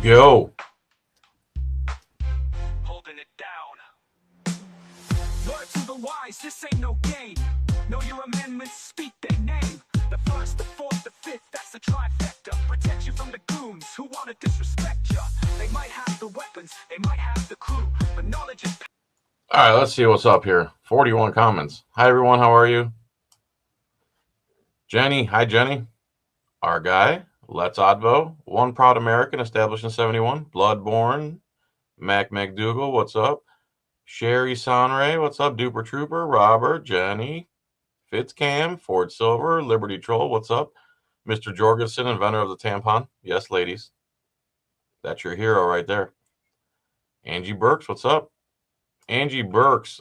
Yo. Holding it down. Word to the wise, this ain't no game. Know your amendments, speak their name. The first, the fourth, the fifth, that's the trifecta. Protect you from the goons who want to disrespect you. They might have the weapons, they might have the crew, but knowledge is... All right, let's see what's up here. 41 comments. Hi, everyone. How are you? Jenny. Hi, Jenny. Our guy. Let's Odvo. One Proud American, established in 71. Bloodborne. Mac McDougal. What's up? Sherry Sonray. What's up? Duper Trooper. Robert. Jenny. Fitzcam. Ford Silver. Liberty Troll. What's up? Mr. Jorgensen, inventor of the tampon. Yes, ladies. That's your hero right there. Angie Burks. What's up? Angie Burks,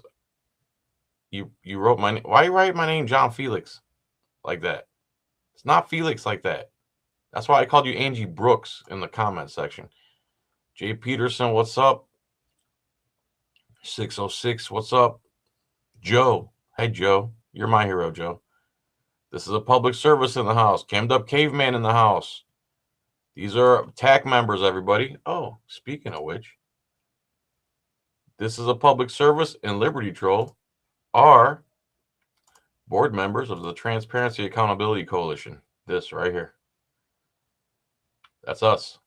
you wrote my name. Why you write my name John Felix like that? It's not Felix like that. That's why I called you Angie Brooks in the comment section. Jay Peterson, what's up? 606, what's up? Joe, hey Joe, you're my hero, Joe. This is a public service in the house. Cammed up caveman in the house. These are TAC members, everybody. Oh, speaking of which. This is a public service, and Liberty Troll are board members of the Transparency Accountability Coalition. This right here. That's us.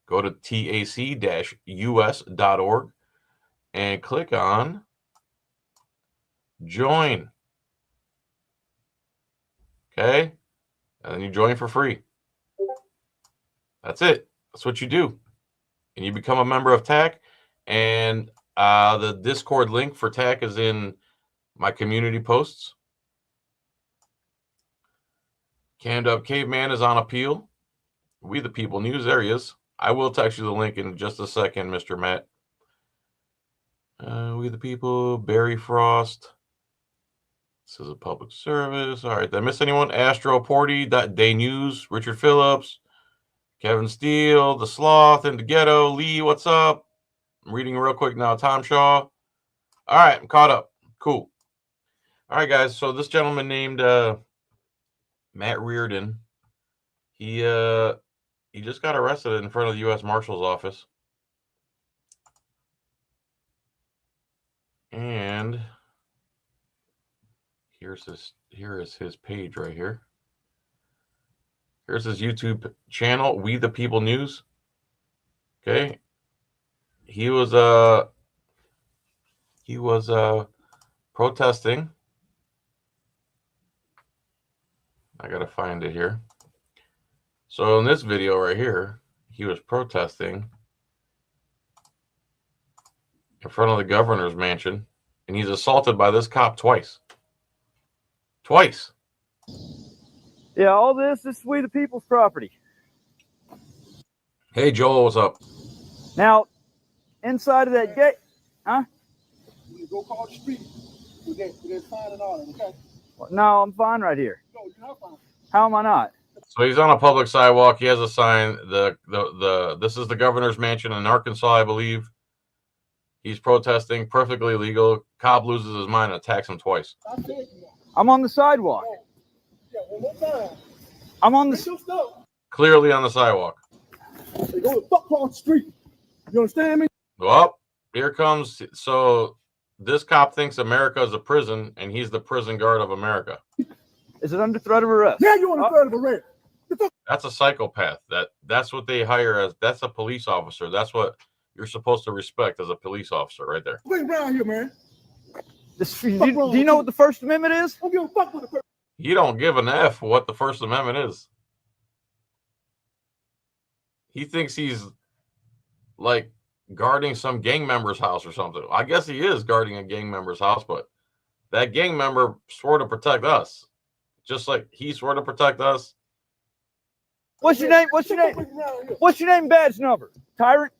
Go to tac-us.org and click on join. Okay? And then you join for free. That's it. That's what you do. And you become a member of TAC, and the Discord link for TAC is in my community posts. Cammed Up Caveman is on appeal. We the People News, there he is. I will text you the link in just a second, Mr. Matt. We the People, Barry Frost. This is a public service. All right, did I miss anyone? Astro Porty, Day News, Richard Phillips, Kevin Steele, The Sloth in the Ghetto, Lee, what's up? I'm reading real quick now. Tom Shaw. All right, I'm caught up. Cool. All right, guys. So this gentleman named Matt Reardon, he just got arrested in front of the U.S. Marshal's office, and here is his page right here. Here's his YouTube channel, We the People News. Okay. He was protesting. I gotta find it here. So in this video right here, he was protesting in front of the governor's mansion, and he's assaulted by this cop twice. Twice. Yeah, all this is We the People's property. Hey Joel, what's up? Now, inside of that gate, huh? You go call the street. We get fine and all that, okay? No, I'm fine right here. No, you're not fine. How am I not? So he's on a public sidewalk. He has a sign. This is the governor's mansion in Arkansas, I believe. He's protesting, perfectly legal. Cop loses his mind and attacks him twice. I'm on the sidewalk. Yeah, one more time. I'm on the. Clearly on the sidewalk. They go to fuck on the street. You understand me? Well, here comes. So this cop thinks America is a prison, and he's the prison guard of America. Is it under threat of arrest? Now you're on the threat of arrest. That's a psychopath. That's what they hire as. That's a police officer. That's what you're supposed to respect as a police officer, right there. Bring around here, man. Do you know what the First Amendment is? Don't give a fuck with the person. You don't give an F what the First Amendment is. He thinks he's like guarding some gang member's house or something. I guess he is guarding a gang member's house, but that gang member swore to protect us. Just like he swore to protect us. What's your name? What's your name? What's your name and badge number? Tyrant?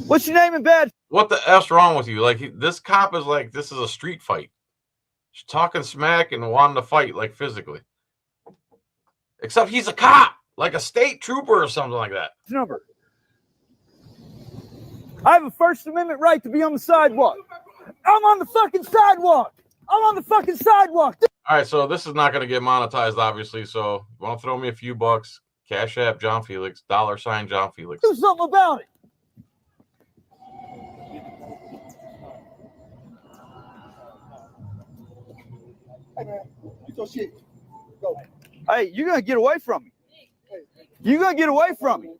What's your name and badge? What the F's wrong with you? Like this cop is like, this is a street fight. She's talking smack and wanting to fight like physically. Except he's a cop, like a state trooper or something like that. Number. I have a First Amendment right to be on the sidewalk. I'm on the fucking sidewalk. I'm on the fucking sidewalk. All right, so this is not going to get monetized, obviously. So you want to throw me a few bucks? Cash App John Felix, $ John Felix. Do something about it. Hey, man, get your shit. Go. Hey, you're gonna get away from me. You're gonna get away from me.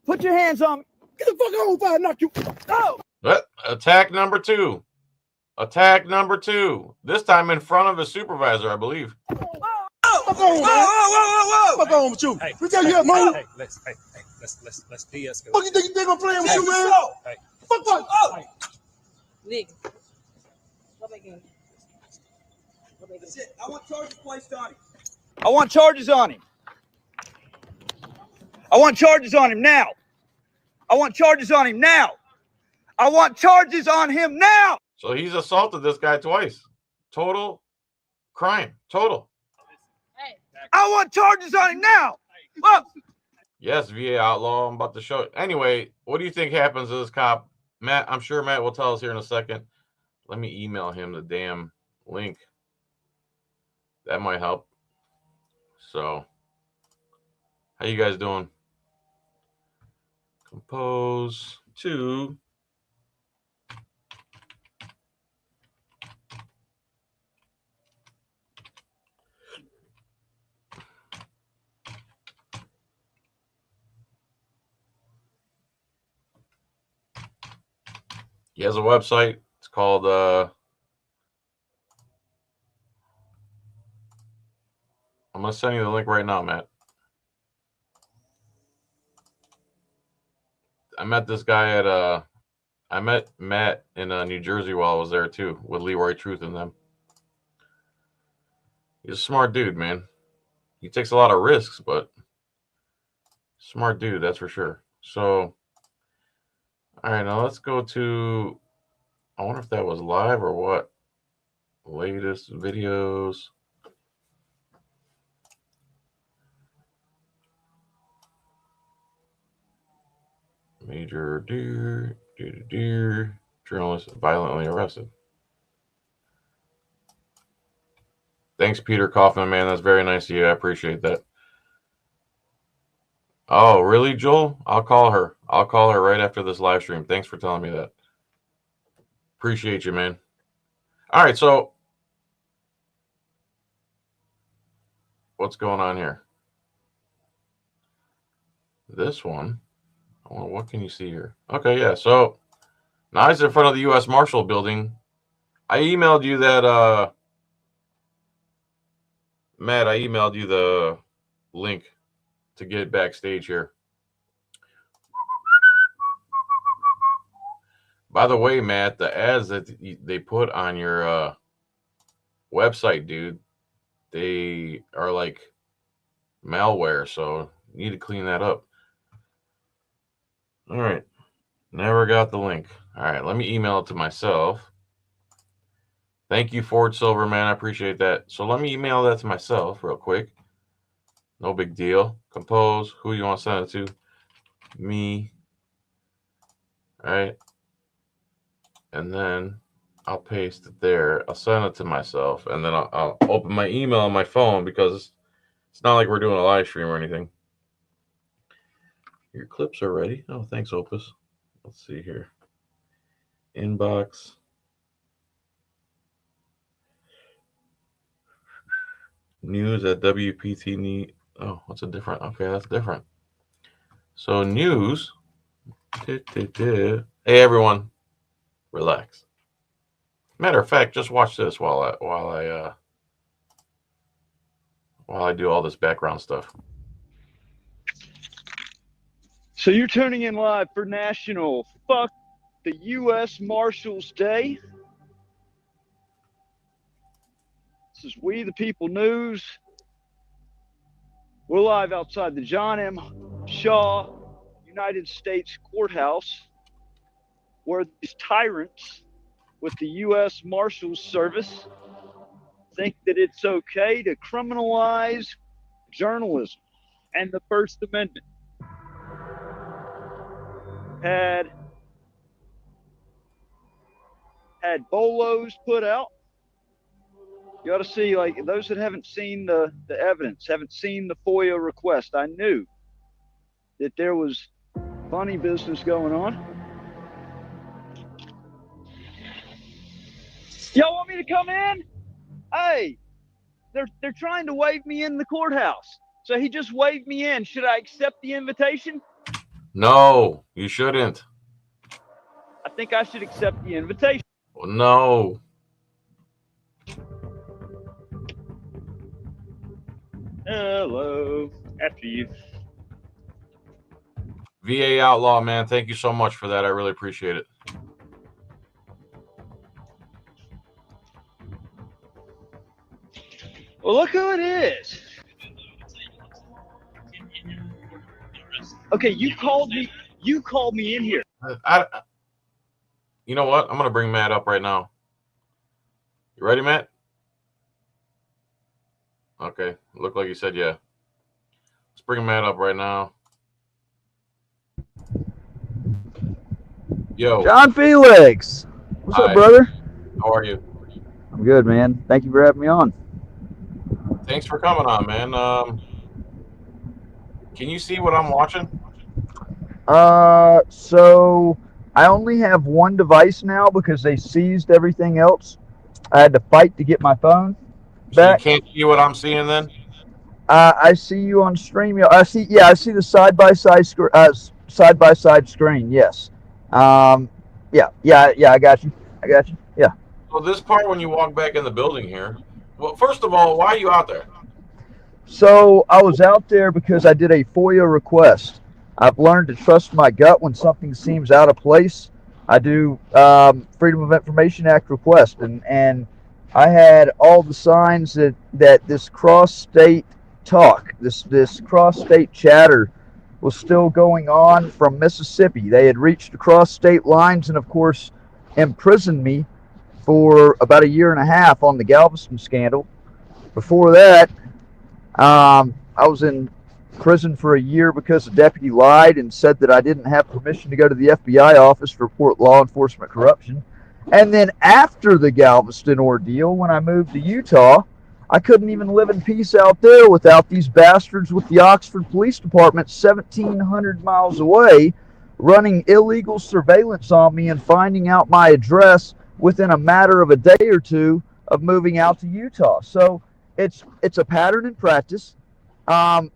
Put your hands on me. Get the fuck on fire, knock you. Oh! Attack number 2. Attack number 2. This time in front of his supervisor, I believe. Fuck on, man. Fuck on with you. Hey, we tell you that, man. Let's de-escalate. Fuck you think I'm playing with you, man? Hey. Fuck. Oh! Nick. Go back in. That's it. I want charges placed on him. I want charges on him. I want charges on him now. I want charges on him now. I want charges on him now. So he's assaulted this guy twice. Total crime. Total. Hey. I want charges on him now. Look. Yes, VA outlaw. I'm about to show it. Anyway, what do you think happens to this cop? Matt, I'm sure Matt will tell us here in a second. Let me email him the damn link. That might help. So, how you guys doing? Compose to he has a website. It's called I'm gonna send you the link right now, Matt. I met this guy at I met Matt in New Jersey while I was there too, with Leroy Truth and them. He's a smart dude, man. He takes a lot of risks, but smart dude, that's for sure. So, all right, now let's go to, I wonder if that was live or what. Latest videos. Major deer, journalist violently arrested. Thanks, Peter Kaufman, man. That's very nice of you. I appreciate that. Oh, really, Joel? I'll call her. I'll call her right after this live stream. Thanks for telling me that. Appreciate you, man. All right, so what's going on here? This one. Oh, what can you see here? Okay, yeah. So now he's in front of the U.S. Marshal building. I emailed you that, Matt, I emailed you the link to get backstage here. By the way, Matt, the ads that they put on your website, dude, they are like malware, so you need to clean that up. All right. Never got the link. All right. Let me email it to myself. Thank you, Ford Silver, man. I appreciate that. So let me email that to myself real quick. No big deal. Compose. Who you want to send it to? Me. All right. And then I'll paste it there. I'll send it to myself. And then I'll open my email on my phone because it's not like we're doing a live stream or anything. Your clips are ready. Oh, thanks, Opus. Let's see here. Inbox. News at WPT need. Oh, what's a different? Okay, that's different. So news. Hey, everyone. Relax. Matter of fact, just watch this while I do all this background stuff. So you're tuning in live for National Fuck the U.S. Marshals Day. This is We the People News. We're live outside the John M. Shaw United States Courthouse, where these tyrants with the U.S. Marshals Service think that it's okay to criminalize journalism and the First Amendment. Had bolos put out. You ought to see, like, those that haven't seen the evidence, haven't seen the FOIA request. I knew that there was funny business going on. Y'all want me to come in? Hey, they're trying to wave me in the courthouse. So he just waved me in. Should I accept the invitation? No, you shouldn't. I think I should accept the invitation. No. Hello. After you. VA Outlaw, man, thank you so much for that. I really appreciate it. Well, look who it is. Okay, you called me in here. You know what? I'm going to bring Matt up right now. You ready, Matt? Okay. Looked like you said yeah. Let's bring Matt up right now. Yo. John Felix. What's Hi. up, brother? How are you? I'm good, man. Thank you for having me on. Thanks for coming on, man. Can you see what I'm watching? So I only have one device now because they seized everything else. I had to fight to get my phone back. So you can't see what I'm seeing then? I see you on stream. I see the side by side screen. Yes. Yeah. I got you. Yeah. So this part when you walk back in the building here. Well, first of all, why are you out there? So I was out there because I did a FOIA request. I've learned to trust my gut when something seems out of place. I do Freedom of Information Act request, and I had all the signs that this cross-state talk, this cross-state chatter was still going on from Mississippi. They had reached across state lines and, of course, imprisoned me for about 1.5 years on the Galveston scandal. Before that, I was in prison for 1 year because the deputy lied and said that I didn't have permission to go to the FBI office to report law enforcement corruption. And then after the Galveston ordeal, when I moved to Utah, I couldn't even live in peace out there without these bastards with the Oxford Police Department 1,700 miles away running illegal surveillance on me and finding out my address within a matter of a day or two of moving out to Utah. So it's a pattern in practice.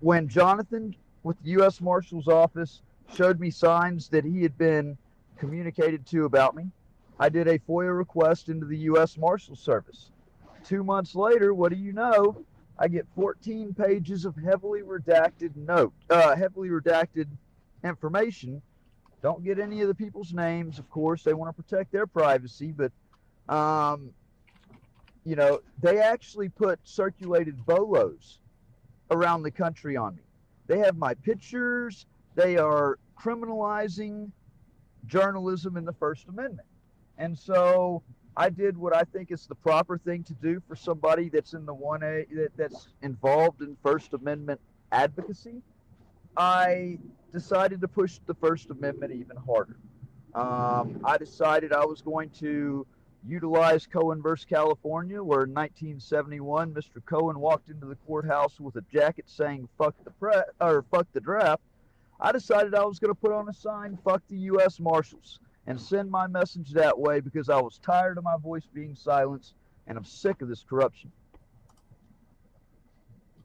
When Jonathan with the U.S. Marshals Office showed me signs that he had been communicated to about me, I did a FOIA request into the U.S. Marshals Service. 2 months later, what do you know? I get 14 pages of heavily redacted information. Don't get any of the people's names, of course. They want to protect their privacy, but they actually circulated bolos around the country on me. They have my pictures. They are criminalizing journalism in the First Amendment. And so I did what I think is the proper thing to do for somebody that's in the 1A, that's involved in First Amendment advocacy. I decided to push the First Amendment even harder. I decided I was going to utilize Cohen versus California, where in 1971, Mr. Cohen walked into the courthouse with a jacket saying "fuck the draft." I decided I was going to put on a sign "fuck the U.S. Marshals" and send my message that way because I was tired of my voice being silenced and I'm sick of this corruption.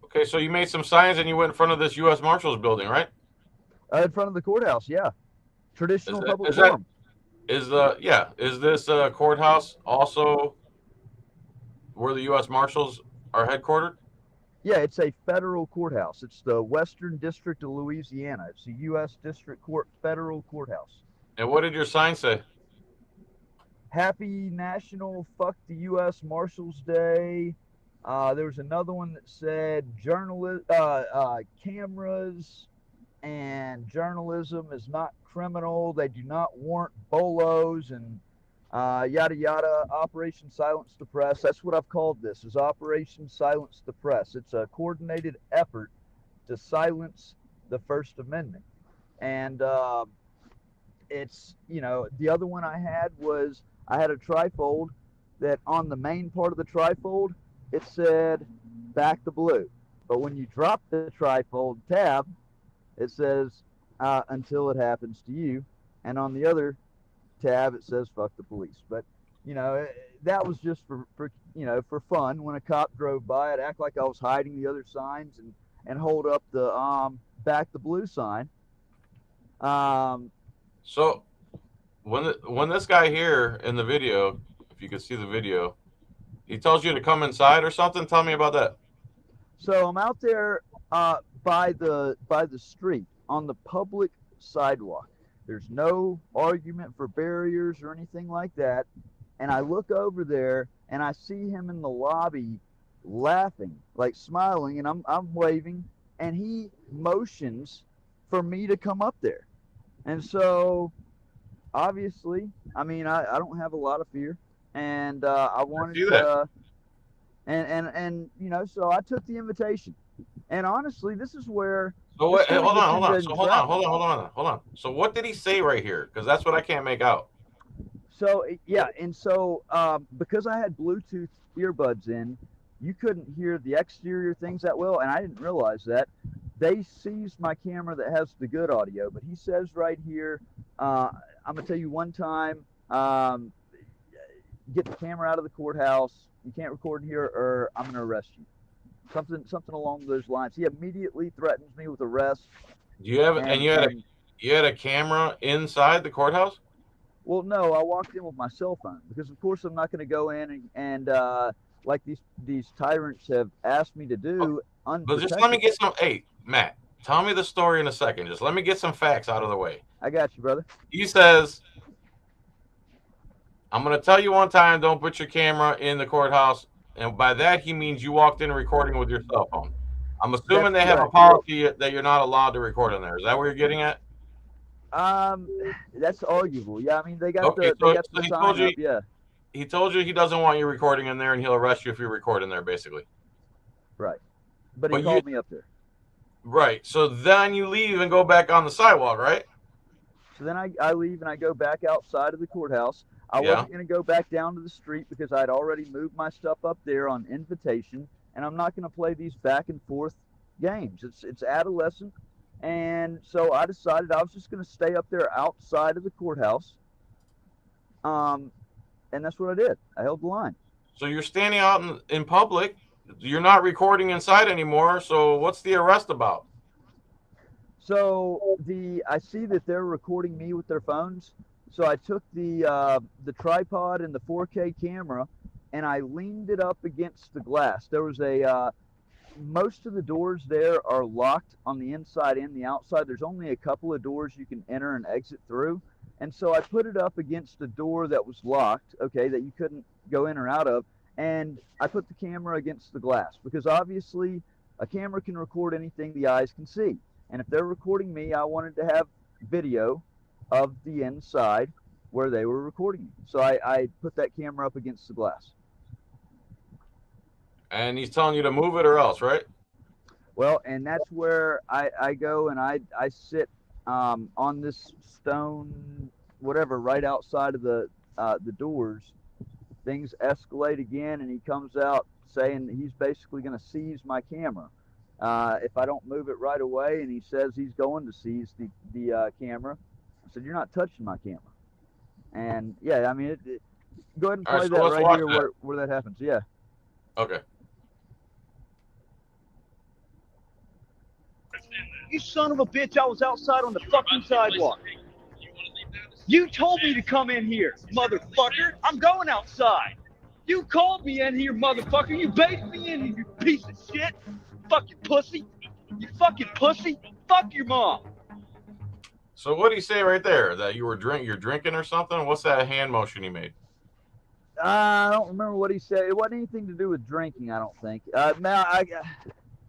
Okay, so you made some signs and you went in front of this U.S. Marshals building, right? In front of the courthouse, yeah. Traditional public forum. Is this courthouse also where the U.S. Marshals are headquartered? Yeah, it's a federal courthouse. It's the Western District of Louisiana. It's a U.S. District Court federal courthouse. And what did your sign say? Happy National Fuck the U.S. Marshals Day. There was another one that said cameras and journalism is not criminal. They do not warrant bolos and yada yada. Operation Silence the Press. That's what I've called this, is Operation Silence the Press. It's a coordinated effort to silence the First Amendment. And it's, the other one I had was I had a trifold that on the main part of the trifold, it said back the blue. But when you drop the trifold tab, it says until it happens to you. And on the other tab, it says "fuck the police." But that was just for fun. When a cop drove by, I'd act like I was hiding the other signs and hold up the back the blue sign. So when this guy here in the video, if you could see the video, he tells you to come inside or something. Tell me about that. So I'm out there by the street on the public sidewalk. There's no argument for barriers or anything like that. And I look over there and I see him in the lobby laughing, like smiling, and I'm waving, and he motions for me to come up there. And so obviously, I mean, I don't have a lot of fear, and I wanted to, and so I took the invitation. And honestly, this is where. So wait, hold on. So what did he say right here? Because that's what I can't make out. So yeah, and so because I had Bluetooth earbuds in, you couldn't hear the exterior things that well, and I didn't realize that. They seized my camera that has the good audio, but he says right here, I'm gonna tell you one time, get the camera out of the courthouse. You can't record in here, or I'm gonna arrest you. Something along those lines. He immediately threatens me with arrest. You had a camera inside the courthouse? Well, no, I walked in with my cell phone because, of course, I'm not going to go in and like these tyrants have asked me to do. But just let me get some. Hey, Matt, tell me the story in a second. Just let me get some facts out of the way. I got you, brother. He says, "I'm going to tell you one time, don't put your camera in the courthouse." And by that, he means you walked in recording with your cell phone. I'm assuming they have a policy that you're not allowed to record in there. Is that what you're getting at? That's arguable. Yeah, I mean they got the sign up. Yeah. He told you he doesn't want you recording in there, and he'll arrest you if you record in there, basically. Right. But he called me up there. Right. So then you leave and go back on the sidewalk, right? So then I leave and I go back outside of the courthouse. I wasn't going to go back down to the street because I'd already moved my stuff up there on invitation, and I'm not going to play these back and forth games. It's adolescent, and so I decided I was just going to stay up there outside of the courthouse, and that's what I did. I held the line. So you're standing out in public. You're not recording inside anymore. So what's the arrest about? So I see that they're recording me with their phones. So I took the tripod and the 4K camera, and I leaned it up against the glass. There was most of the doors there are locked on the inside and the outside. There's only a couple of doors you can enter and exit through. And so I put it up against a door that was locked, okay, that you couldn't go in or out of. And I put the camera against the glass because obviously a camera can record anything the eyes can see. And if they're recording me, I wanted to have video of the inside where they were recording me. So I put that camera up against the glass. And he's telling you to move it or else, right? Well, and that's where I go and I sit on this stone, whatever, right outside of the doors. Things escalate again, and he comes out saying he's basically going to seize my camera if I don't move it right away. And he says he's going to seize the camera. I said, "You're not touching my camera." And yeah, I mean, go ahead and play that right here where that happens. Yeah. Okay. You son of a bitch, I was outside on the fucking sidewalk. You told me to come in here, motherfucker. I'm going outside. You called me in here, motherfucker. You baited me in here, you piece of shit. Fucking pussy. You fucking pussy. Fuck your mom. So what did he say right there? That you're drinking or something? What's that hand motion he made? I don't remember what he said. It wasn't anything to do with drinking, I don't think.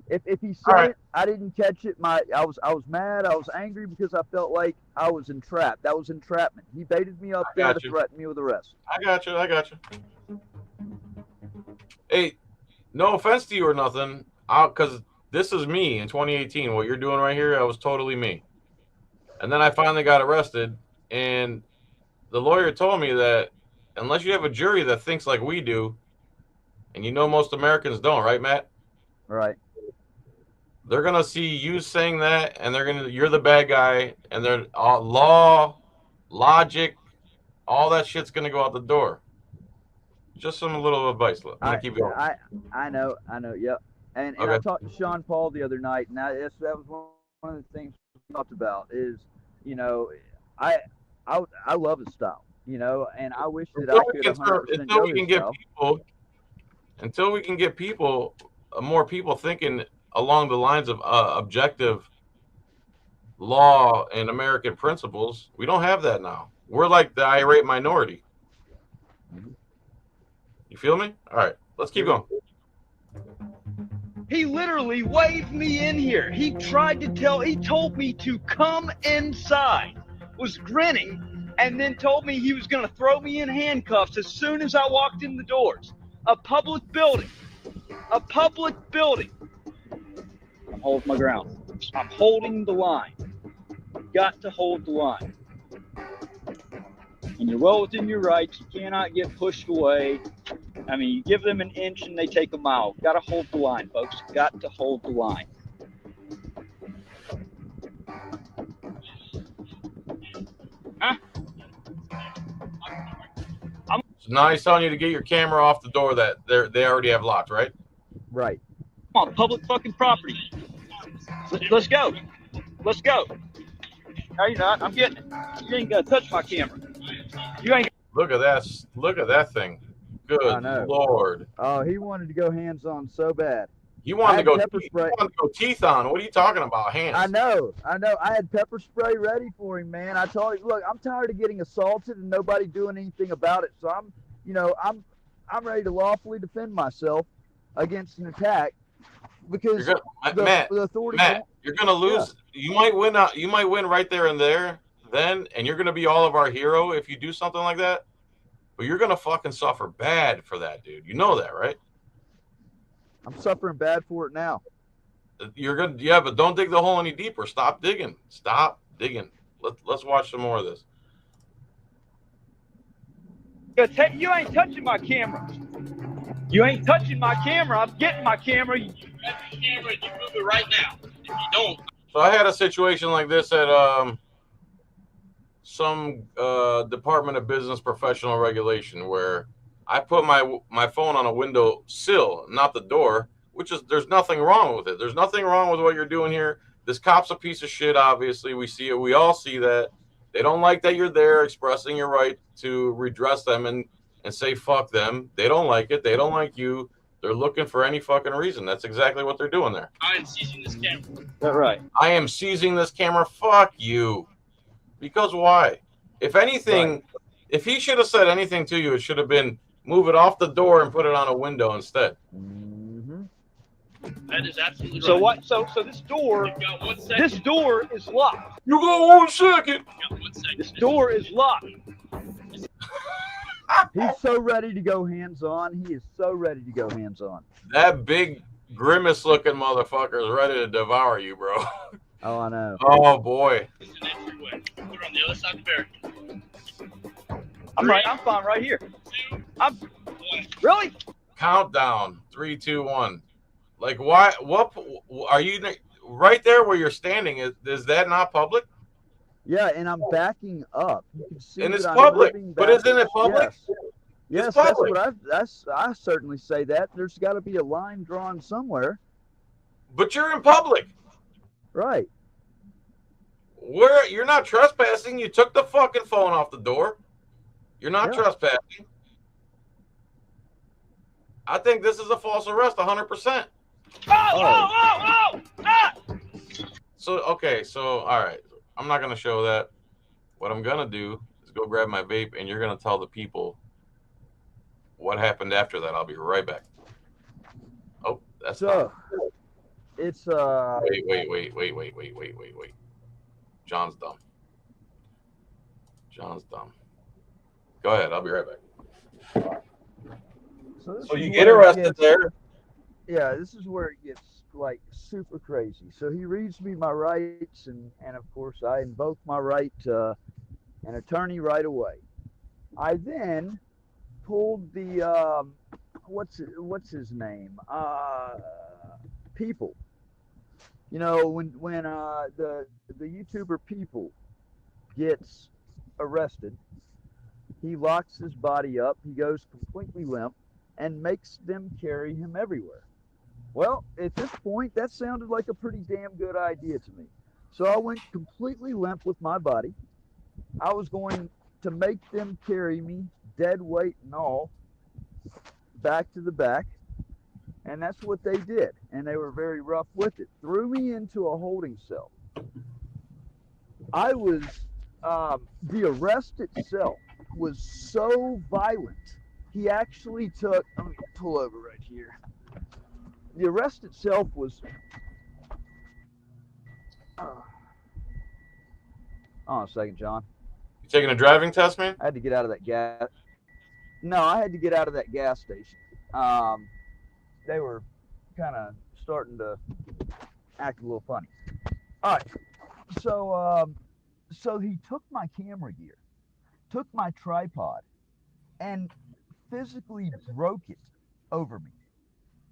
If he said it, I didn't catch it. I was mad. I was angry because I felt like I was entrapped. That was entrapment. He baited me up there to threaten me with arrest. I got you. Hey, no offense to you or nothing, because this is me in 2018. What you're doing right here, that was totally me. And then I finally got arrested, and the lawyer told me that unless you have a jury that thinks like we do, and you know most Americans don't, right, Matt? Right. They're gonna see you saying that, and you're the bad guy, and they're law, logic, all that shit's gonna go out the door. Just some little advice. I'm gonna keep going. I know. Yep. And I Okay. talked to Sean Paul the other night, and that was one of the things we talked about. Is you know, I I love his style. And I wish that I could 100% Until go we his can get style. people, more people thinking along the lines of objective law and American principles, we don't have that now. We're like the irate minority. You feel me? All right, let's keep going. He literally waved me in here. He told me to come inside, was grinning, and then told me he was going to throw me in handcuffs as soon as I walked in the doors. A public building. I'm holding my ground. I'm holding the line. Got to hold the line. And you're well within your rights. You cannot get pushed away. I mean, you give them an inch and they take a mile. Got to hold the line, folks. Got to hold the line. Huh? So now he's telling you to get your camera off the door that they already have locked, right? Right. On public fucking property. Let's go. Let's go. No, you're not. I'm getting it. You ain't gonna touch my camera. You ain't. Look at that. Look at that thing. Good Lord. Oh, he wanted to go hands on so bad. He wanted to go teeth on. What are you talking about? Hands. I know. I had pepper spray ready for him, man. I told him, look, I'm tired of getting assaulted and nobody doing anything about it. So I'm ready to lawfully defend myself against an attack because Matt, authorities. You're gonna lose. Yeah. You might win right there and there, then, and you're gonna be all of our hero if you do something like that. But you're gonna fucking suffer bad for that, dude. You know that, right? I'm suffering bad for it now. Yeah, but don't dig the hole any deeper. Stop digging. Let's watch some more of this. You ain't touching my camera. I'm getting my camera. You grab the camera and you move it right now. If you don't. So I had a situation like this at some Department of Business Professional Regulation where I put my phone on a window sill, not the door, there's nothing wrong with it. There's nothing wrong with what you're doing here. This cop's a piece of shit, obviously. We see it. We all see that. They don't like that you're there expressing your right to redress them and say fuck them. They don't like it. They don't like you. They're looking for any fucking reason. That's exactly what they're doing there. I am seizing this camera. Is that right? I am seizing this camera. Fuck you. Because why? If anything, if he should have said anything to you, it should have been move it off the door and put it on a window instead. Mm-hmm. That is absolutely right. So what? So this door. This door is locked. You got 1 second. This door is locked. He's so ready to go hands on. He is so ready to go hands on. That big grimace looking motherfucker is ready to devour you, bro. Oh, I know. Oh boy. We're on the other side of the barricade. I'm fine right here. Really? Countdown. 3, 2, 1. Like why? What are you right there where you're standing? Is that not public? Yeah, and I'm backing up. You can see. And it's public, but isn't it public? Yes, that's what I certainly say that. There's got to be a line drawn somewhere. But you're in public. Right. Where you're not trespassing. You took the fucking phone off the door. You're not trespassing. I think this is a false arrest, 100%. So, okay, so, all right. I'm not going to show that. What I'm going to do is go grab my vape, and you're going to tell the people what happened after that. I'll be right back. Oh, that's so. It's Wait. John's dumb. Go ahead. I'll be right back. So you get arrested there. Yeah, this is where it gets like super crazy. So he reads me my rights, and of course I invoke my right to an attorney right away. I then pulled the what's his name? People. You know, when the YouTuber People gets arrested, he locks his body up. He goes completely limp and makes them carry him everywhere. Well, at this point, that sounded like a pretty damn good idea to me. So I went completely limp with my body. I was going to make them carry me, dead weight and all, back to the back. And that's what they did. And they were very rough with it. Threw me into a holding cell. I was, the arrest itself was so violent. He actually took, let me pull over right here. The arrest itself was, hold on a second, John. You taking a driving test, man? I had to get out of that gas. No, I had to get out of that gas station. They were kind of starting to act a little funny. All right, so he took my camera gear, took my tripod, and physically broke it over me.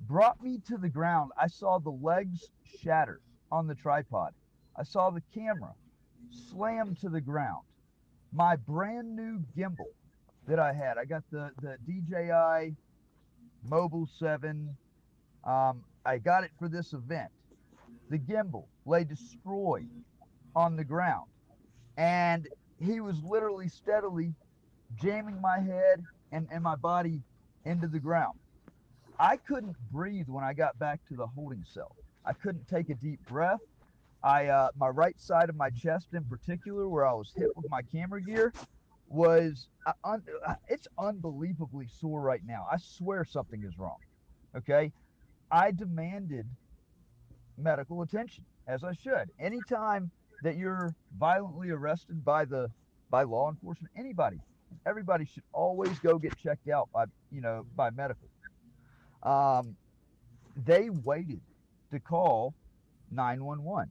Brought me to the ground. I saw the legs shatter on the tripod. I saw the camera slam to the ground. My brand new gimbal that I had, I got the DJI Mobile 7. I got it for this event. The gimbal lay destroyed on the ground. And he was literally steadily jamming my head and my body into the ground. I couldn't breathe when I got back to the holding cell. I couldn't take a deep breath. My right side of my chest in particular, where I was hit with my camera gear, was, it's unbelievably sore right now. I swear something is wrong. Okay? I demanded medical attention, as I should. Anytime that you're violently arrested by law enforcement, everybody should always go get checked out by medical. They waited to call 911.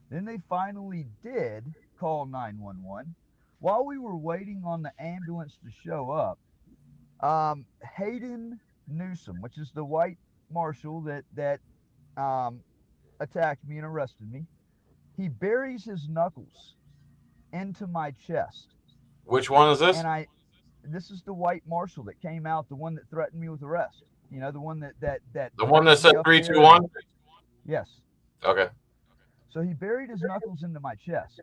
Then they finally did call 911. While we were waiting on the ambulance to show up, Hayden Newsom, which is the white marshal that attacked me and arrested me, he buries his knuckles into my chest. Which one is this? And this is the white marshal that came out, the one that threatened me with arrest. You know, the one that the one that said 3, 2, 1? Yes. Okay. So he buried his knuckle into my chest,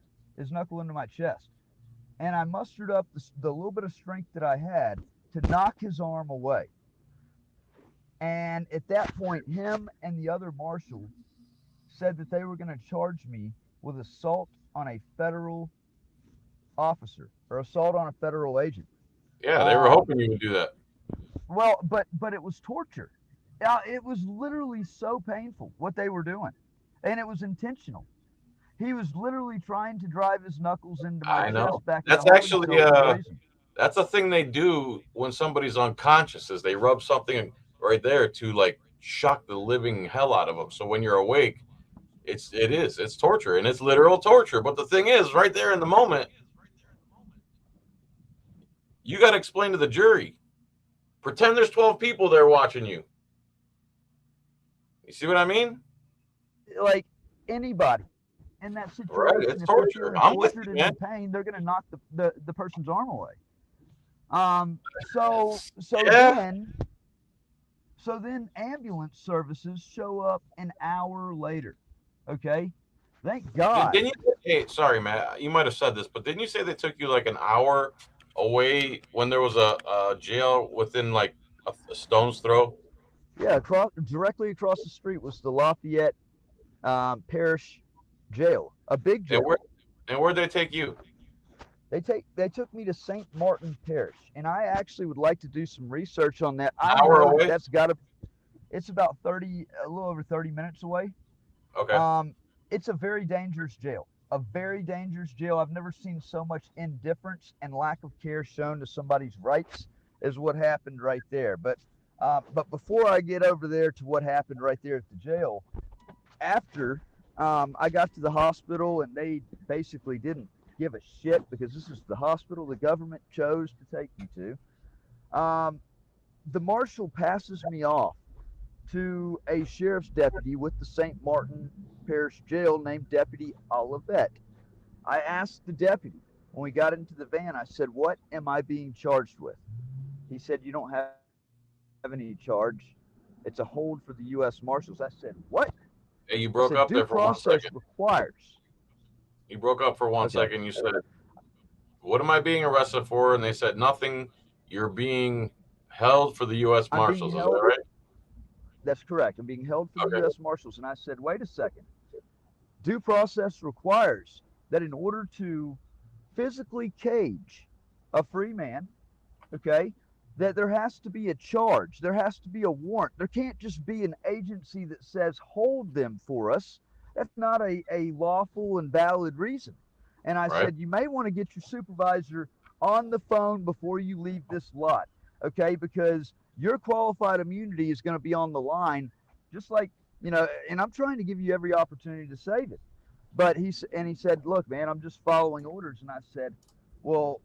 and I mustered up the little bit of strength that I had to knock his arm away. And at that point, him and the other marshal said that they were going to charge me with assault on a federal officer or assault on a federal agent. Yeah, they were hoping you would do that. Well, but it was torture. It was literally so painful what they were doing, and it was intentional. He was literally trying to drive his knuckles into my chest back. That's actually that's a thing they do when somebody's unconscious. Is they rub something right there to like shock the living hell out of them. So when you're awake, it's torture, and it's literal torture. But the thing is, right there in the moment, you got to explain to the jury. Pretend there's 12 people there watching you. You see what I mean? Like anybody in that situation, right? It's torture. I'm with you, man. In pain, they're going to knock the person's arm away. So then ambulance services show up an hour later. Okay, thank God. Hey, sorry, Matt. You might have said this, but didn't you say they took you like an hour away when there was a jail within like a stone's throw? Yeah, directly across the street was the Lafayette Parish Jail, a big jail. And where'd they take you? They took me to St. Martin Parish, and I actually would like to do some research on that. An hour away? It's about a little over 30 minutes away. Okay. It's a very dangerous jail. I've never seen so much indifference and lack of care shown to somebody's rights as what happened right there. But before I get over there to what happened right there at the jail, after I got to the hospital, and they basically didn't give a shit because this is the hospital the government chose to take me to. The marshal passes me off to a sheriff's deputy with the St. Martin Parish Jail named Deputy Oliver. I asked the deputy when we got into the van, I said, "What am I being charged with?" He said, "You don't have any charge. It's a hold for the U.S. Marshals." I said, "What?" Hey, you I broke said, up "Due there for 1 process second. requires." You broke up for 1 Okay. second. You said, "What am I being arrested for?" And they said, "Nothing. You're being held for the U.S. I'm being Marshals." Is that held. right? That's correct. I'm being held for the Okay. U.S. Marshals. And I said, "Wait a second. Due process requires that in order to physically cage a free man, okay, that there has to be a charge. There has to be a warrant. There can't just be an agency that says hold them for us. That's not a lawful and valid reason." And I Right. said, "You may want to get your supervisor on the phone before you leave this lot, okay, because your qualified immunity is going to be on the line, just like, and I'm trying to give you every opportunity to save it." But he said, "Look, man, I'm just following orders." And I said, "Well,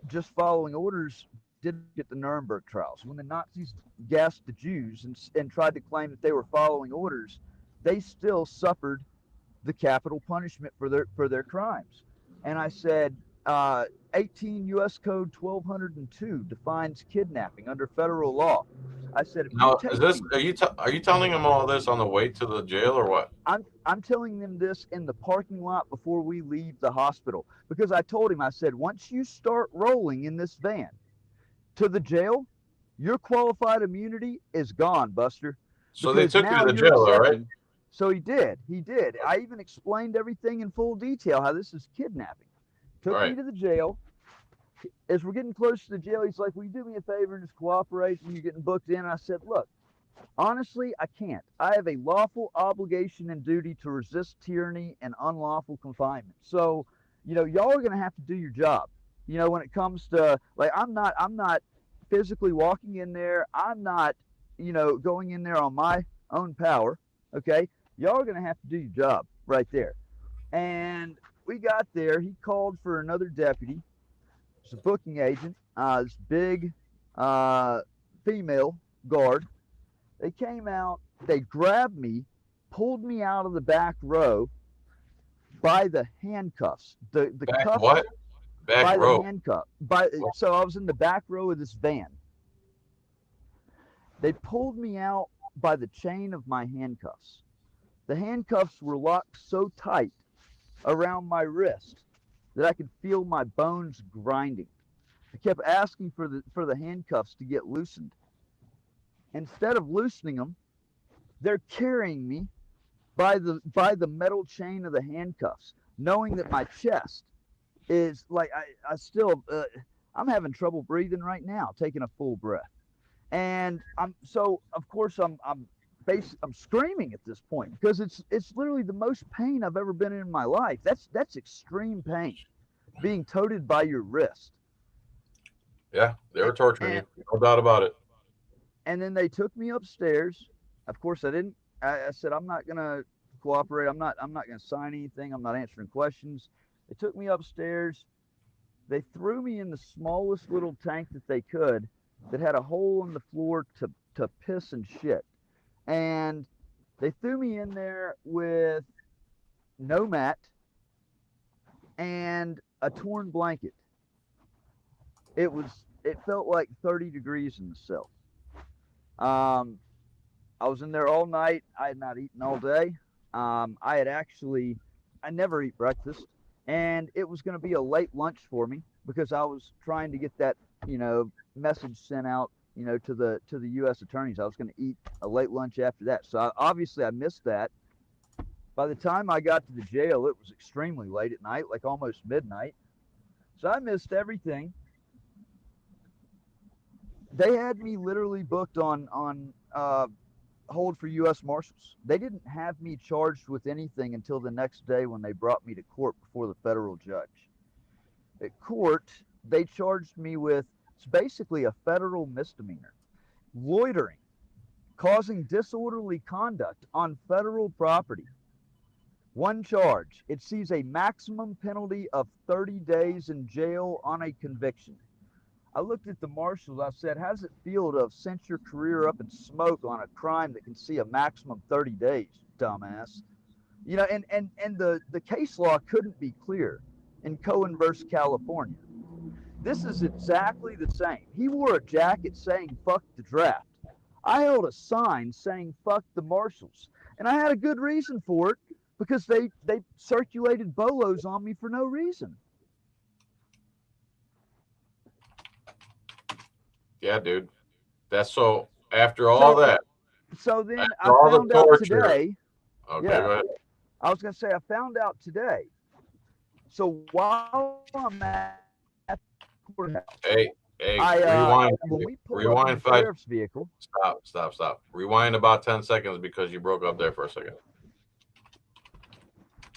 just following orders didn't get the Nuremberg trials. When the Nazis gassed the Jews and tried to claim that they were following orders, they still suffered the capital punishment for their crimes." And I said, 18 U.S. Code 1202 defines kidnapping under federal law. I said, "If you Now, is take this me," are you telling them all this on the way to the jail or what? I'm telling them this in the parking lot before we leave the hospital, because I told him, I said, "Once you start rolling in this van to the jail, your qualified immunity is gone, Buster, So they because took you now to the you're jail, all right? accepting." So he did. I even explained everything in full detail, how this is kidnapping. All Took me right. to the jail. As we're getting close to the jail, he's like, "Will you do me a favor and just cooperate when you're getting booked in?" I said, "Look, honestly, I can't. I have a lawful obligation and duty to resist tyranny and unlawful confinement. So, y'all are going to have to do your job. When it comes to, like, I'm not physically walking in there. I'm not, going in there on my own power. Okay. Y'all are going to have to do your job right there." And we got there. He called for another deputy. It's a booking agent, this big female guard. They came out, they grabbed me, pulled me out of the back row by the handcuffs, the Back cuffs, what? Back by the row. handcuff. So I was in the back row of this van. They pulled me out by the chain of my handcuffs. The handcuffs were locked so tight around my wrist that I could feel my bones grinding. I kept asking for the handcuffs to get loosened. Instead of loosening them, they're carrying me by the metal chain of the handcuffs, knowing that my chest is like, I still I'm having trouble breathing right now, taking a full breath. And of course I'm screaming at this point, because it's literally the most pain I've ever been in my life. That's extreme pain, being toted by your wrist. Yeah, they were torturing And you. No doubt about it. and then they took me upstairs. Of course, I didn't. I said, "I'm not gonna cooperate. I'm not gonna sign anything. I'm not answering questions." They took me upstairs. They threw me in the smallest little tank that they could, that had a hole in the floor to piss and shit. And they threw me in there with no mat and a torn blanket. It felt like 30 degrees in the cell. I was in there all night. I had not eaten all day. I never eat breakfast, and it was going to be a late lunch for me, because I was trying to get that, message sent out, to the U.S. attorneys. I was going to eat a late lunch after that. So obviously I missed that. By the time I got to the jail, it was extremely late at night, like almost midnight. So I missed everything. They had me literally booked on hold for U.S. Marshals. They didn't have me charged with anything until the next day, when they brought me to court before the federal judge. At court, they charged me with, it's basically a federal misdemeanor: loitering, causing disorderly conduct on federal property. One charge. It sees a maximum penalty of 30 days in jail on a conviction. I looked at the marshals. I said, "How does it feel to have sent your career up in smoke on a crime that can see a maximum 30 days, dumbass?" You know, and the case law couldn't be clear in Cohen versus California. This is exactly the same. He wore a jacket saying "fuck the draft." I held a sign saying "fuck the marshals," and I had a good reason for it because they circulated bolos on me for no reason. Yeah, dude. That's so. After all that, So then I after all the found out torture. today. Okay, Yeah, go ahead. I was gonna say I found out today. So while I'm at the courthouse, Hey, rewind. when we pulled up in Rewind the 5. sheriff's vehicle. Stop. Rewind about 10 seconds because you broke up there for a second.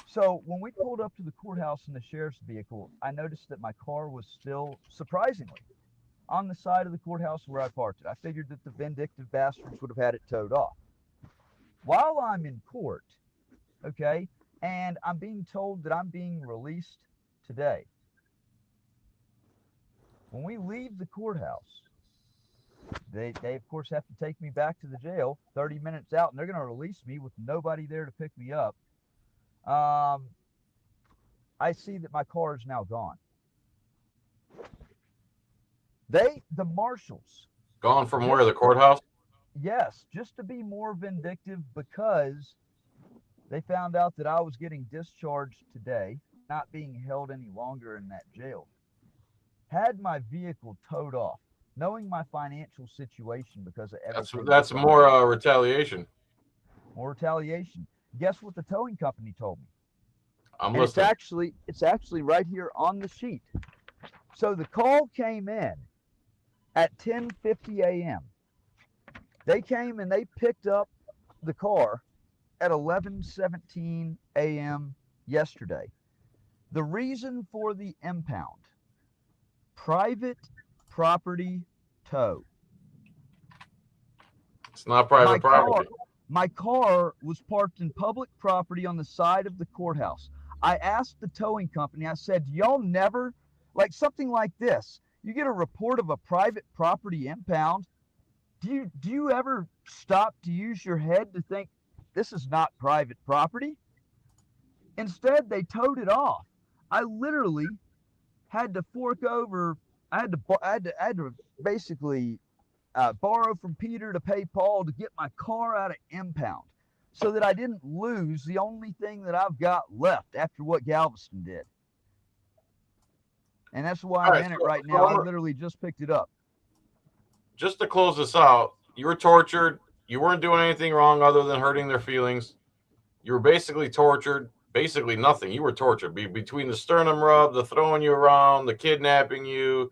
So when we pulled up to the courthouse in the sheriff's vehicle, I noticed that my car was still, surprisingly, on the side of the courthouse where I parked it. I figured that the vindictive bastards would have had it towed off. While I'm in court, okay, and I'm being told that I'm being released today. When we leave the courthouse, they of course have to take me back to the jail 30 minutes out, and they're going to release me with nobody there to pick me up. I see that my car is now gone. The marshals. Gone from where? The courthouse? Yes, just to be more vindictive because they found out that I was getting discharged today, not being held any longer in that jail. Had my vehicle towed off, knowing my financial situation because of everything. That's more retaliation. More retaliation. Guess what the towing company told me? I'm And listening. it's actually right here on the sheet. So the call came in at 10:50 a.m. They came and they picked up the car at 11:17 a.m. yesterday. The reason for the impound: private property tow. It's not private property. My car was parked in public property on the side of the courthouse. I asked the towing company, I said, "Do y'all never, like something like this, you get a report of a private property impound, do you ever stop to use your head to think this is not private property?" Instead, they towed it off. I literally had to fork over. I had to basically borrow from Peter to pay Paul to get my car out of impound so that I didn't lose the only thing that I've got left after what Galveston did. And that's why I'm in it right now. I literally just picked it up. Just to close this out, you were tortured. You weren't doing anything wrong other than hurting their feelings. You were basically tortured. Basically nothing. You were tortured between the sternum rub, the throwing you around, the kidnapping you,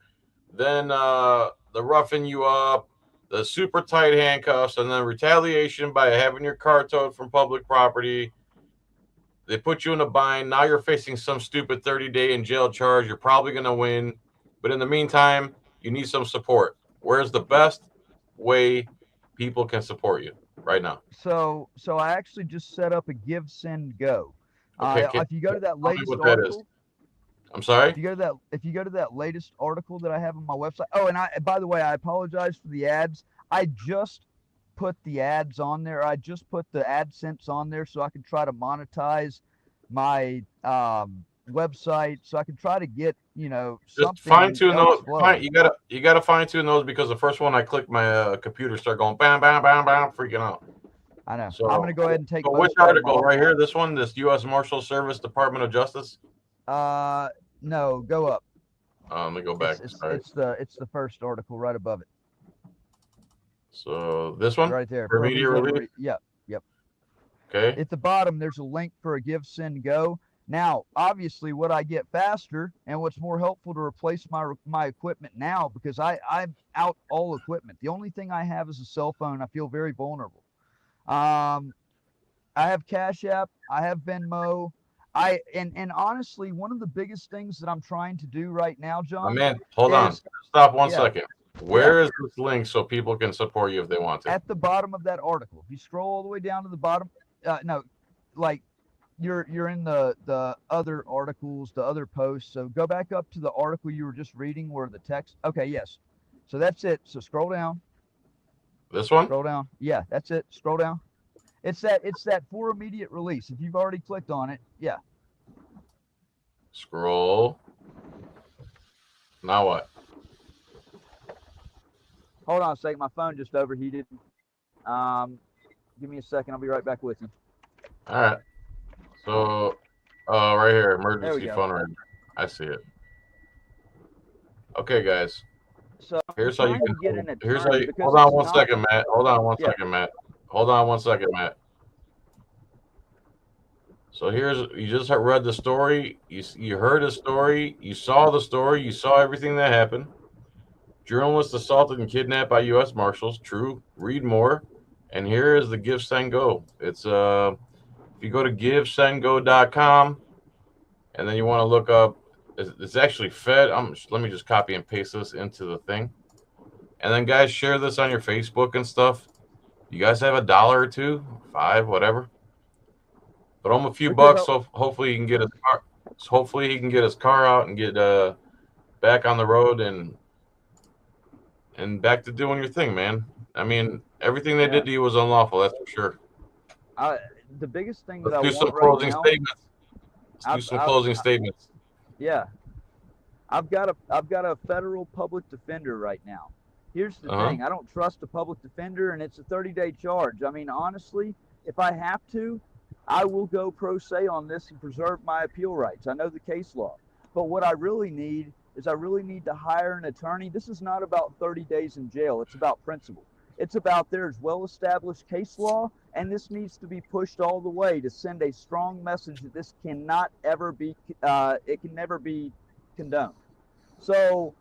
then the roughing you up, the super tight handcuffs, and then retaliation by having your car towed from public property. They put you in a bind. Now you're facing some stupid 30-day in jail charge. You're probably going to win. But in the meantime, you need some support. Where's the best way people can support you right now? So I actually just set up a Give, Send, Go. Okay, if you go to that latest article, I'm sorry. If you go to that latest article that I have on my website. Oh, and by the way, I apologize for the ads. I just put the ads on there. I just put the AdSense on there so I can try to monetize my website, so I can try to get something. Just fine tune those. You gotta fine tune those because the first one I clicked, my computer started going bam bam bam bam, freaking out. I know. So I'm gonna go ahead and take. So which article right here? This one, this U.S. Marshals Service, Department of Justice. No, go up. Let me go back. It's the first article right above it. So this one right there. For immediate relief. Yep. Okay. At the bottom, there's a link for a Give, Send, Go. Now, obviously, what I get faster and what's more helpful to replace my equipment now, because I'm out all equipment. The only thing I have is a cell phone. I feel very vulnerable. I have Cash App. I have Venmo. And honestly, one of the biggest things that I'm trying to do right now, John. Man, hold on. Stop one second. Where is this link so people can support you if they want to? At the bottom of that article. If you scroll all the way down to the bottom, you're in the other articles, the other posts. So go back up to the article you were just reading where the text. Okay, yes. So that's it. So scroll down. This one? Scroll down. Yeah, that's it. Scroll down. It's that for immediate release. If you've already clicked on it, yeah. Scroll. Now what? Hold on a second. My phone just overheated. Give me a second. I'll be right back with you. All right. So, right here, There emergency we go. fundraiser. I see it. Okay, guys. So I'm Here's how you trying can. to get an Here's how attorney you. because Hold on it's one not. second, Matt. Hold on one Yeah. second, Matt. Hold on one second, Matt. So you just read the story. You heard the story. You saw the story. You saw everything that happened. Journalist assaulted and kidnapped by U.S. Marshals. True. Read more. And here is the Give Send Go. It's if you go to givesendgo.com and then you want to look up, it's actually fed. Let me just copy and paste this into the thing. And then guys, share this on your Facebook and stuff. You guys have $1 or $2, $5, whatever. But a few Because bucks, so hopefully he can get his car. Hopefully he can get his car out and get back on the road and back to doing your thing, man. I mean, everything they yeah, did to you was unlawful. That's for sure. the biggest thing that Let's I do some want right closing now, statements. Let's do I've, some I've, closing statements. yeah, I've got a federal public defender right now. Here's the Uh huh. thing: I don't trust a public defender, and it's a 30-day charge. I mean, honestly, if I have to, I will go pro se on this and preserve my appeal rights. I know the case law, but what I really need is I really need to hire an attorney. This is not about 30 days in jail. It's about principle. It's about there's well-established case law, and this needs to be pushed all the way to send a strong message that this cannot ever be, it can never be condoned. So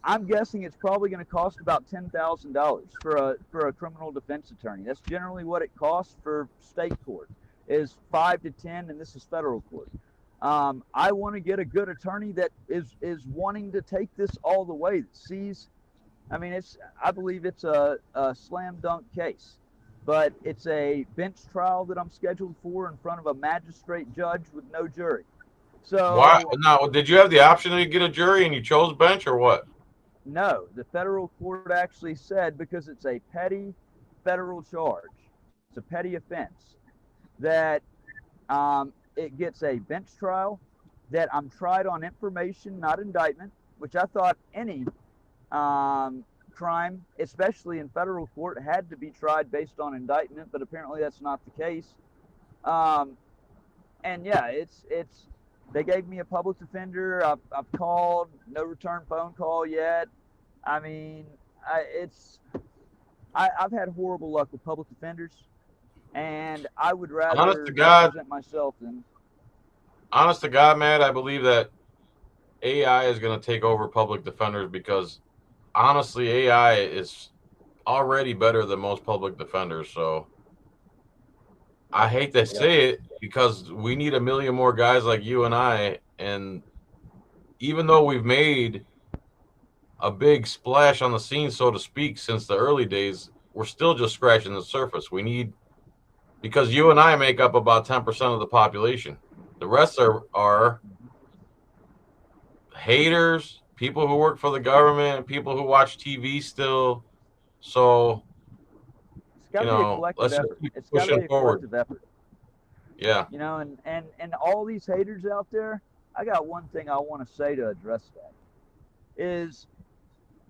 I'm guessing it's probably going to cost about $10,000 for a criminal defense attorney. That's generally what it costs for state court, is 5 to 10, and this is federal court. I want to get a good attorney that is wanting to take this all the way. That sees, I mean, I believe it's a slam dunk case, but it's a bench trial that I'm scheduled for in front of a magistrate judge with no jury. Why? So Now, did you have the option to get a jury and you chose bench or what? no, the federal court actually said because it's a petty federal charge, it's a petty offense, that it gets a bench trial, that I'm tried on information, not indictment, which I thought any crime, especially in federal court, had to be tried based on indictment, but apparently that's not the case. And yeah, it's they gave me a public defender. I've called, no return phone call yet. I mean, I've had horrible luck with public defenders, and I would Honest rather to God, represent myself than. honest to God, Matt, I believe that AI is going to take over public defenders because honestly, AI is already better than most public defenders. So I hate to say it because we need a million more guys like you and I. And even though we've made a big splash on the scene, so to speak, since the early days, we're still just scratching the surface. We need, because you and I make up about 10% of the population. The rest are haters, people who work for the government, people who watch TV still. So, It's got to be a collective let's just effort. keep It's got to be pushing a forward. collective effort. Yeah. And all these haters out there, I got one thing I want to say to address that is,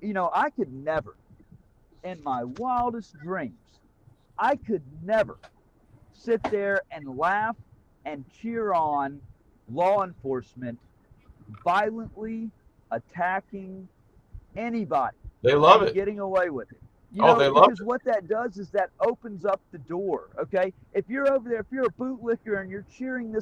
I could never, in my wildest dreams, I could never sit there and laugh and cheer on law enforcement violently attacking anybody They love and it. getting away with it. They love Because what that does is that opens up the door. Okay, if you're over there, if you're a bootlicker and you're cheering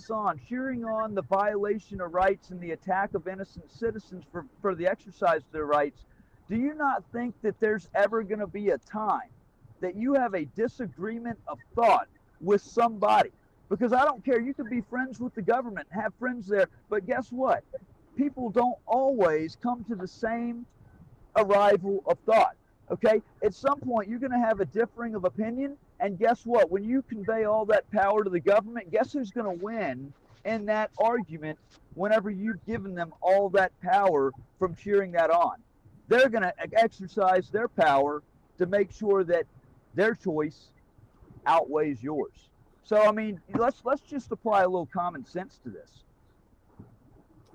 on the violation of rights and the attack of innocent citizens for the exercise of their rights, do you not think that there's ever going to be a time that you have a disagreement of thought with somebody? Because I don't care, you could be friends with the government, have friends there, but guess what? People don't always come to the same arrival of thought. Okay, at some point you're going to have a differing of opinion, And guess what? When you convey all that power to the government, guess who's going to win in that argument whenever you've given them all that power from cheering that on? They're going to exercise their power to make sure that their choice outweighs yours. So, I mean, let's just apply a little common sense to this.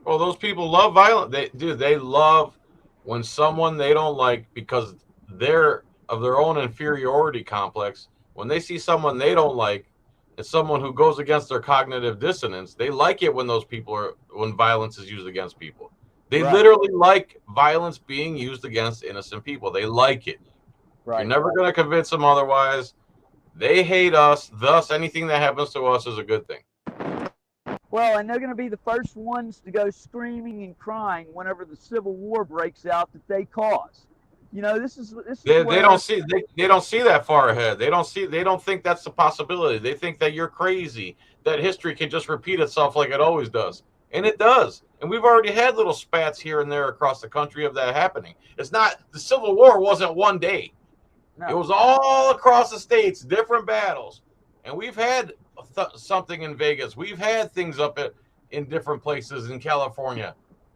Well, those people love violence. They love when someone they don't like because they're of their own inferiority complex. When they see someone they don't like, it's someone who goes against their cognitive dissonance. They like it when when violence is used against people. They Right. literally like violence being used against innocent people. They like it. Right. You're never going to convince them otherwise. They hate us. Thus, anything that happens to us is a good thing. Well, and they're going to be the first ones to go screaming and crying whenever the Civil War breaks out that they caused. You know, this is They where, don't see that far ahead. They don't think that's the possibility. They think that you're crazy, that history can just repeat itself like it always does. And it does. And we've already had little spats here and there across the country of that happening. It's not, the Civil War wasn't one day. No. It was all across the states, different battles. And we've had something in Vegas. We've had things up in different places in California.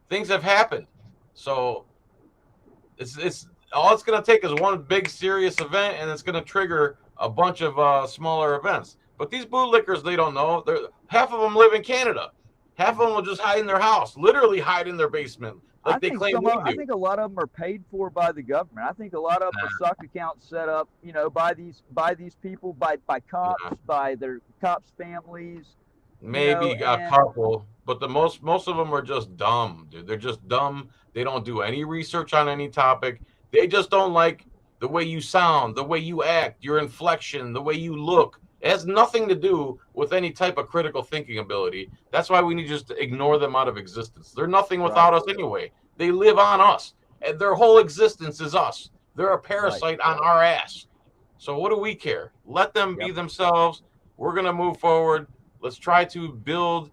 Things have happened. So it's all it's going to take is one big serious event, and it's going to trigger a bunch of smaller events. But these bootlickers, they don't know. Half of them live in Canada. Half of them will just hide in their house, literally hide in their basement, like they claim we do. I think a lot of them are paid for by the government. I think a lot of them are suck accounts set up, you know, by these people, by cops, by their cops' families. Maybe a couple, but most of them are just dumb, dude. They're just dumb. They don't do any research on any topic. They just don't like the way you sound, the way you act, your inflection, the way you look. It has nothing to do with any type of critical thinking ability. That's why we need just to ignore them out of existence. They're nothing without us anyway. They live on us, and their whole existence is us. They're a parasite on our ass. So what do we care? Let them be themselves. We're going to move forward. Let's try to build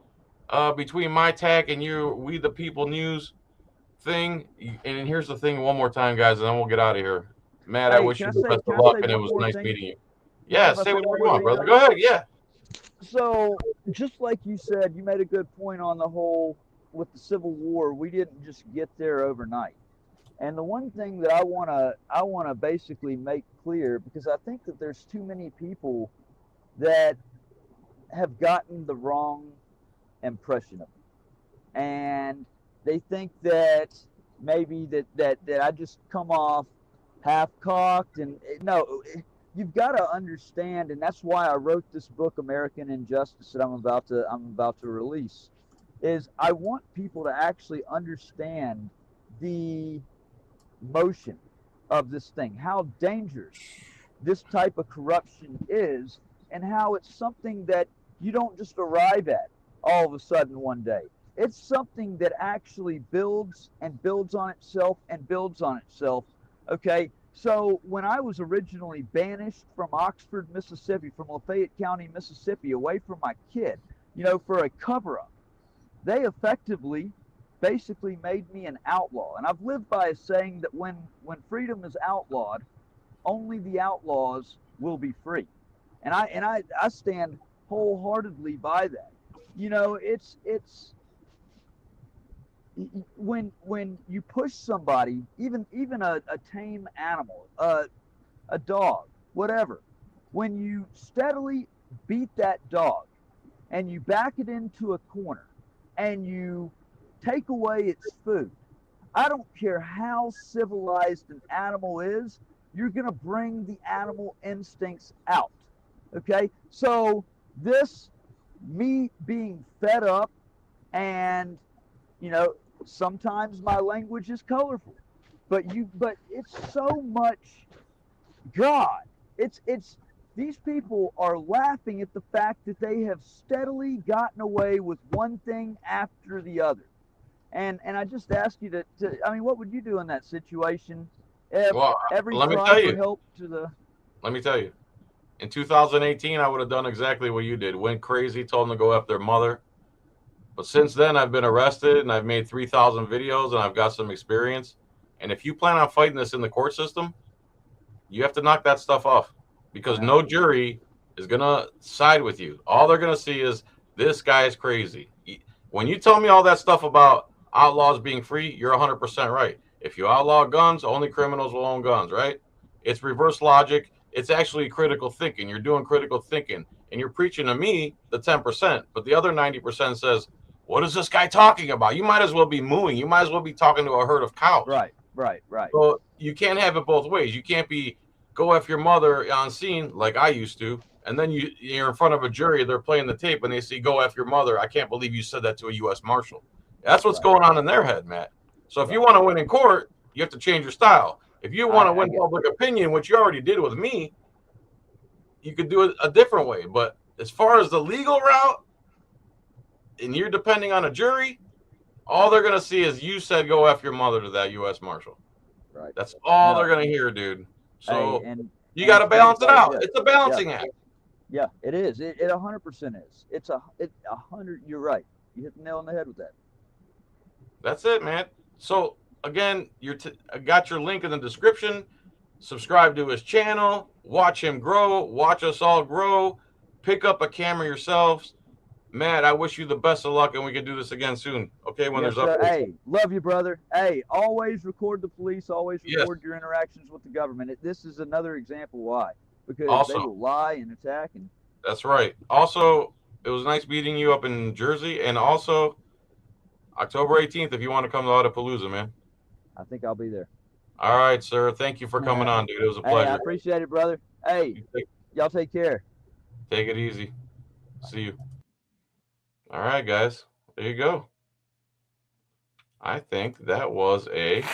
between my tag and We the People News thing. And here's the thing one more time, guys, and then we'll get out of here. Matt, I wish you the best of luck, and it was nice meeting you. Yeah, say whatever you want, brother. Go ahead, yeah. So, just like you said, you made a good point on the whole, with the Civil War, we didn't just get there overnight. And the one thing that I wanna basically make clear, because I think that there's too many people that have gotten the wrong impression of it. And they think that maybe that I just come off half-cocked, and no, you've got to understand, and that's why I wrote this book, American Injustice, that I'm about to release, is I want people to actually understand the motion of this thing, how dangerous this type of corruption is, and how it's something that you don't just arrive at all of a sudden one day. It's something that actually builds and builds on itself and builds on itself. Okay, so when I was originally banished from Oxford, Mississippi, from Lafayette County, Mississippi, away from my kid, you know, for a cover-up, they effectively basically made me an outlaw. And I've lived by a saying that when freedom is outlawed, only the outlaws will be free. And I stand wholeheartedly by that. You know, it's when you push somebody, even a tame animal, a dog, whatever, when you steadily beat that dog and you back it into a corner and you take away its food, I don't care how civilized an animal is, you're going to bring the animal instincts out. Okay, so me being fed up, and you know, sometimes my language is colorful, but it's so much, God, it's these people are laughing at the fact that they have steadily gotten away with one thing after the other. And I just ask you to I mean, what would you do in that situation if every cry for help to the... Let me tell you. In 2018, I would have done exactly what you did. Went crazy, told them to go after their mother. But since then, I've been arrested, and I've made 3,000 videos, and I've got some experience. And if you plan on fighting this in the court system, you have to knock that stuff off. because no jury is going to side with you. All they're going to see is this guy's crazy. When you tell me all that stuff about outlaws being free, you're 100% right. If you outlaw guns, only criminals will own guns, right? It's reverse logic. It's actually critical thinking. You're doing critical thinking, and you're preaching to me the 10%, but the other 90% says, what is this guy talking about? You might as well be mooing. You might as well be talking to a herd of cows. Right. So you can't have it both ways. You can't be go F your mother on scene like I used to, and then you're in front of a jury, they're playing the tape, and they say, go F your mother. I can't believe you said that to a U.S. Marshal. That's what's going on in their head, Matt. So if you want to win in court, you have to change your style. If you want to win public opinion, which you already did with me, you could do it a different way. But as far as the legal route, and you're depending on a jury, all they're going to see is you said go F your mother to that U.S. Marshal. Right. That's all they're going to hear, dude. So you got to and balance it out. yeah, It's a balancing act. Yeah, it is. It 100% is. It's 100. You're right. You hit the nail on the head with that. That's it, man. So again, I got your link in the description. Subscribe to his channel. Watch him grow. Watch us all grow. Pick up a camera yourselves. Matt, I wish you the best of luck, and we can do this again soon. Okay, when Yes, there's updates. Hey, love you, brother. Hey, always record the police. Always record your interactions with the government. This is another example why. Because they will lie and attack. And that's right. Also, it was nice meeting you up in Jersey. And also, October 18th, if you want to come to Audapalooza, man. I think I'll be there. All right, sir. Thank you for coming on, dude. It was a pleasure. Hey, I appreciate it, brother. Hey, y'all take care. Take it easy. See you. All right, guys. There you go. I think that was a